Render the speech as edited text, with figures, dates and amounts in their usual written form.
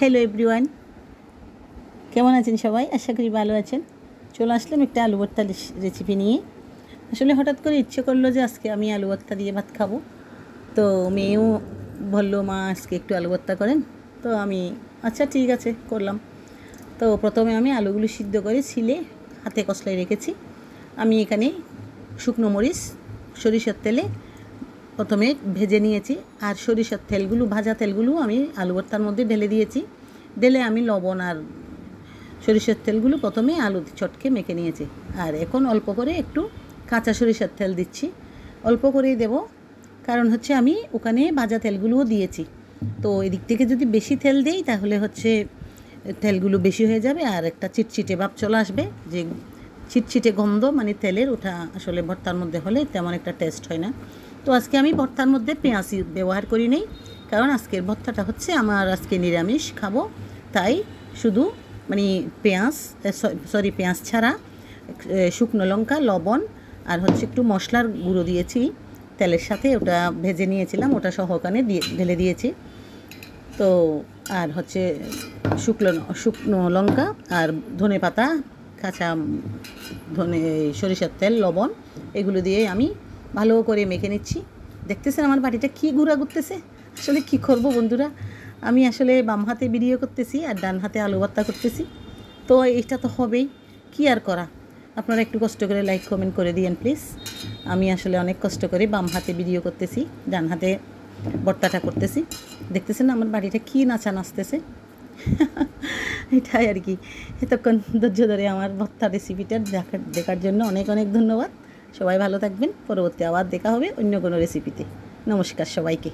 Hello everyone, কেমন আছেন সবাই? আশা করি ভালো আছেন। চলে আসলাম একটা আলু ভর্তা রেসিপি নিয়ে। আসলে হঠাৎ করে ইচ্ছে করলো যে আজকে আমি আলু ভর্তা দিয়ে ভাত খাবো। তো মেয়েও বললো, মা আজকে একটু আলু ভর্তা করেন। তো আমি আচ্ছা ঠিক আছে করলাম। তো প্রথমে আমি আলুগুলো সিদ্ধ করে ছিলে হাতে কষলায় রেখেছি। আমি এখানে শুকনো মরিচ সরিষার তেলে প্রথমে ভেজে নিয়েছি, আর সরিষার তেলগুলো ভাজা তেলগুলো আমি আলু ভর্তার মধ্যে ঢেলে দিয়েছি। ঢেলে আমি লবণ আর সরিষার তেলগুলো প্রথমে আলু চটকে মেখে নিয়েছি। আর এখন অল্প করে একটু কাঁচা সরিষার তেল দিচ্ছি, অল্প করেই দেব, কারণ হচ্ছে আমি ওখানে ভাজা তেলগুলোও দিয়েছি। তো এদিক থেকে যদি বেশি তেল দিই তাহলে হচ্ছে তেলগুলো বেশি হয়ে যাবে আর একটা চিটচিটে ভাব চলে আসবে, যে চিটচিটে গন্ধ মানে তেলের, ওটা আসলে ভর্তার মধ্যে হলে তেমন একটা টেস্ট হয় না। তো আজকে আমি ভর্তার মধ্যে পেঁয়াজ ব্যবহার করি নেই, কারণ আজকের ভর্তাটা হচ্ছে আমার আজকে নিরামিষ খাবো। তাই শুধু মানে পেঁয়াজ ছাড়া শুকনো লঙ্কা, লবণ আর হচ্ছে একটু মশলার গুঁড়ো দিয়েছি তেলের সাথে, ওটা ভেজে নিয়েছিলাম, ওটা সহকারে ঢেলে দিয়েছি। তো আর হচ্ছে শুকনো লঙ্কা আর ধনে পাতা, কাঁচা সরিষার তেল, লবণ, এগুলো দিয়ে আমি ভালো করে মেখে নিচ্ছি। দেখতেছেন আমার বাড়িটা কী ঘুরা ঘুরতেছে। আসলে কী করব বন্ধুরা, আমি আসলে বাম হাতে ভিডিও করতেছি আর ডান হাতে আলু ভর্তা করতেছি। তো এটা তো হবেই, কী আর করা। আপনারা একটু কষ্ট করে লাইক কমেন্ট করে দিয়েন প্লিজ। আমি আসলে অনেক কষ্ট করে বাম হাতে ভিডিও করতেছি, ডান হাতে ভর্তাটা করতেছি। দেখতেছেন আমার বাড়িটা কী নাচা নাচতেছে। এটাই আর কি। এতক্ষণ ধৈর্য ধরে আমার ভর্তা রেসিপিটা দেখার জন্য অনেক অনেক ধন্যবাদ। সবাই ভালো থাকবেন। পরবর্তী আবার দেখা হবে অন্য কোনো রেসিপিতে। নমস্কার সবাইকে।